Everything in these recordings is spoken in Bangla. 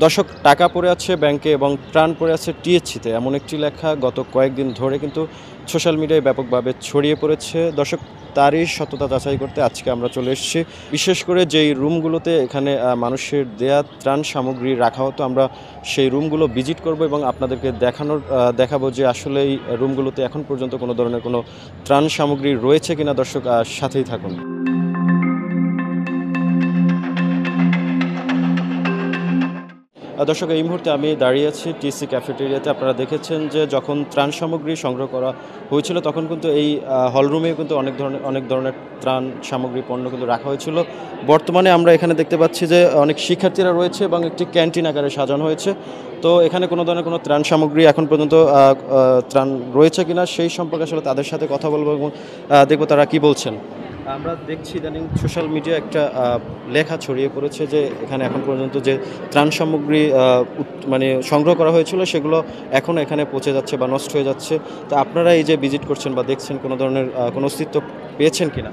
দর্শক, টাকা পড়ে আছে ব্যাংকে এবং ত্রাণ পড়ে আছে টিএসসিতে, এমন একটি লেখা গত কয়েকদিন ধরে কিন্তু সোশ্যাল মিডিয়ায় ব্যাপকভাবে ছড়িয়ে পড়েছে। দর্শক, তারই সত্যতা যাচাই করতে আজকে আমরা চলে এসেছি। বিশেষ করে যেই রুমগুলোতে এখানে মানুষের দেয়া ত্রাণ সামগ্রী রাখা হতো, আমরা সেই রুমগুলো ভিজিট করব এবং আপনাদেরকে দেখাবো যে আসলে এই রুমগুলোতে এখন পর্যন্ত কোনো ধরনের কোনো ত্রাণ সামগ্রী রয়েছে কিনা। দর্শক, সাথেই থাকুন। দর্শক, এই মুহূর্তে আমি দাঁড়িয়ে আছি টিএসসি ক্যাফেটেরিয়াতে। আপনারা দেখেছেন যে যখন ত্রাণ সামগ্রী সংগ্রহ করা হয়েছিল তখন কিন্তু এই হলরুমে কিন্তু অনেক ধরনের ত্রাণ সামগ্রী পণ্য কিন্তু রাখা হয়েছিল। বর্তমানে আমরা এখানে দেখতে পাচ্ছি যে অনেক শিক্ষার্থীরা রয়েছে এবং একটি ক্যান্টিন আকারে সাজানো হয়েছে। তো এখানে কোনো ধরনের কোনো ত্রাণ সামগ্রী এখন পর্যন্ত ত্রাণ রয়েছে কিনা সেই সম্পর্কে আসলে তাদের সাথে কথা বলবো এবং দেখবো তারা কি বলছেন। আমরা দেখছি ইদানিং সোশ্যাল মিডিয়া একটা লেখা ছড়িয়ে পড়েছে যে এখানে এখন পর্যন্ত যে ত্রাণ সামগ্রী মানে সংগ্রহ করা হয়েছিল সেগুলো এখনও এখানে পচে যাচ্ছে বা নষ্ট হয়ে যাচ্ছে। তো আপনারা এই যে ভিজিট করছেন বা দেখছেন, কোনো ধরনের কোনো অস্তিত্ব পেয়েছেন কিনা?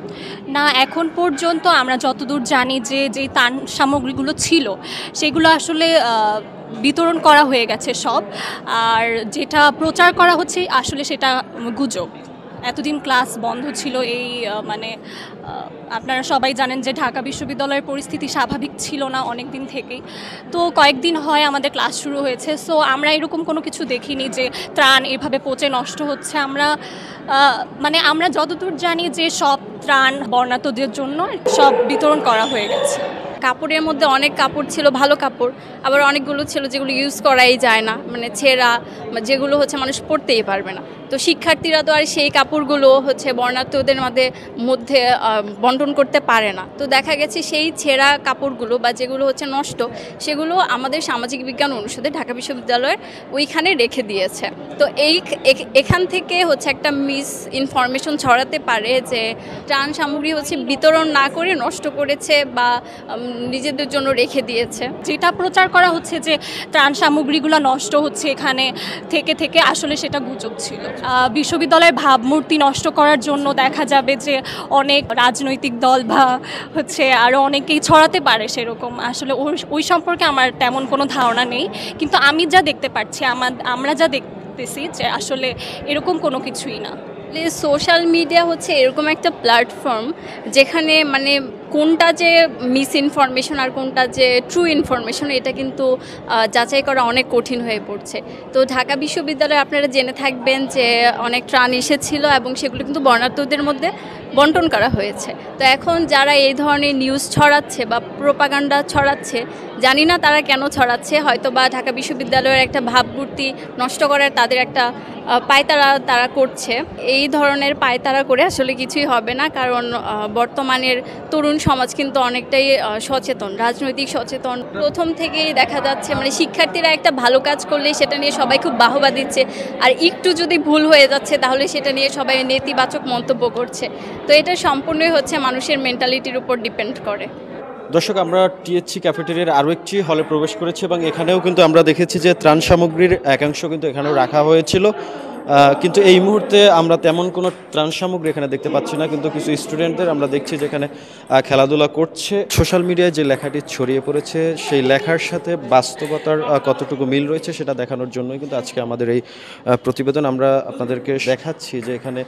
না, এখন পর্যন্ত আমরা যতদূর জানি যে যেই ত্রাণ সামগ্রীগুলো ছিল সেগুলো আসলে বিতরণ করা হয়ে গেছে সব। আর যেটা প্রচার করা হচ্ছে আসলে সেটা গুজব। এতদিন ক্লাস বন্ধ ছিল, এই আপনারা সবাই জানেন যে ঢাকা বিশ্ববিদ্যালয়ের পরিস্থিতি স্বাভাবিক ছিল না অনেক দিন থেকেই। তো কয়েকদিন হয় আমাদের ক্লাস শুরু হয়েছে, সো আমরা এরকম কোনো কিছু দেখিনি যে ত্রাণ এভাবে পচে নষ্ট হচ্ছে। আমরা যতদূর জানি যে সব ত্রাণ বর্ণাঢ্যদের জন্য সব বিতরণ করা হয়ে গেছে। কাপড়ের মধ্যে অনেক কাপড় ছিল, ভালো কাপড়, আবার অনেকগুলো ছিল যেগুলো ইউজ করাই যায় না, ছেঁড়া, যেগুলো মানুষ পরতেই পারবে না। তো শিক্ষার্থীরা তো আর সেই কাপড়গুলো বর্ণাঢ্যদের মধ্যে বন্টন করতে পারে না। তো দেখা গেছে সেই ছেঁড়া কাপড়গুলো বা যেগুলো নষ্ট, সেগুলো আমাদের সামাজিক বিজ্ঞান অনুষদে ঢাকা বিশ্ববিদ্যালয়ের ওইখানে রেখে দিয়েছে। তো এখান থেকে একটা মিস ইনফরমেশন ছড়াতে পারে যে ত্রাণ সামগ্রী বিতরণ না করে নষ্ট করেছে বা নিজেদের জন্য রেখে দিয়েছে। যেটা প্রচার করা হচ্ছে যে ত্রাণ সামগ্রীগুলো নষ্ট হচ্ছে এখানে থেকে আসলে সেটা গুজব ছিল। বিশ্ববিদ্যালয়ের ভাবমূর্তি নষ্ট করার জন্য দেখা যাবে যে অনেক রাজনৈতিক দল বা আরও অনেকেই ছড়াতে পারে সেরকম। আসলে ওই সম্পর্কে আমার তেমন কোনো ধারণা নেই, কিন্তু আমি যা দেখতে পাচ্ছি, আমরা যা দেখতেছি যে আসলে এরকম কোনো কিছুই না। সোশ্যাল মিডিয়া এরকম একটা প্ল্যাটফর্ম যেখানে কোনটা যে মিস ইনফরমেশন আর কোনটা যে ট্রু ইনফরমেশন এটা কিন্তু যাচাই করা অনেক কঠিন হয়ে পড়ছে। তো ঢাকা বিশ্ববিদ্যালয়ে আপনারা জেনে থাকবেন যে অনেক ত্রাণ এসেছিল এবং সেগুলো কিন্তু বর্ণাঢ্যদের মধ্যে বন্টন করা হয়েছে। তো এখন যারা এই ধরনের নিউজ ছড়াচ্ছে বা প্রোপাগান্ডা ছড়াচ্ছে, জানি না তারা কেন ছড়াচ্ছে। হয়তো বা ঢাকা বিশ্ববিদ্যালয়ের একটা ভাবমূর্তি নষ্ট করার তাদের একটা পায়তারা তারা করছে। এই ধরনের পায়তারা করে আসলে কিছুই হবে না, কারণ বর্তমানের তরুণ সমাজ কিন্তু অনেকটাই সচেতন, রাজনৈতিক সচেতন। প্রথম থেকেই দেখা যাচ্ছে শিক্ষার্থীরা একটা ভালো কাজ করলে সেটা নিয়ে সবাই খুব বাহবা দিচ্ছে, আর একটু যদি ভুল হয়ে যাচ্ছে তাহলে সেটা নিয়ে সবাই নেতিবাচক মন্তব্য করছে। তো এটা সম্পূর্ণই মানুষের মেন্টালিটির উপর ডিপেন্ড করে। দর্শক, আমরা টিএসসি ক্যাফেটেরিয়ার আরও একটি হলে প্রবেশ করেছি এবং এখানেও কিন্তু আমরা দেখেছি যে ত্রাণ সামগ্রীর একাংশ কিন্তু এখানেও রাখা হয়েছিল, কিন্তু এই মুহূর্তে আমরা তেমন কোনো ত্রাণ সামগ্রী এখানে দেখতে পাচ্ছি না। কিন্তু কিছু স্টুডেন্টদের আমরা দেখছি যেখানে খেলাধুলা করছে। সোশ্যাল মিডিয়ায় যে লেখাটি ছড়িয়ে পড়েছে সেই লেখার সাথে বাস্তবতার কতটুকু মিল রয়েছে সেটা দেখানোর জন্যই কিন্তু আজকে আমাদের এই প্রতিবেদন। আমরা আপনাদেরকে দেখাচ্ছি যে এখানে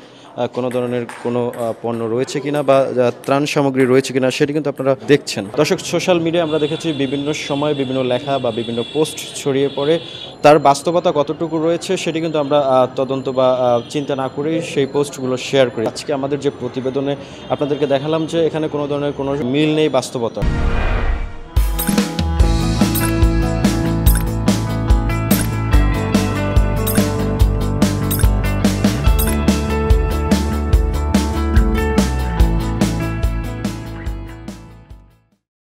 কোনো ধরনের কোনো পণ্য রয়েছে কিনা বা ত্রাণ সামগ্রী রয়েছে কিনা সেটি কিন্তু আপনারা দেখছেন। দর্শক, সোশ্যাল মিডিয়ায় আমরা দেখেছি বিভিন্ন সময় বিভিন্ন লেখা বা বিভিন্ন পোস্ট ছড়িয়ে পড়ে, তার বাস্তবতা কতটুকু রয়েছে সেটি কিন্তু আমরা তদন্ত বা চিন্তা না করেই সেই পোস্টগুলো শেয়ার করি। আজকে আমাদের যে প্রতিবেদনে আপনাদেরকে দেখালাম যে এখানে কোনো ধরনের কোনো মিল নেই বাস্তবতা।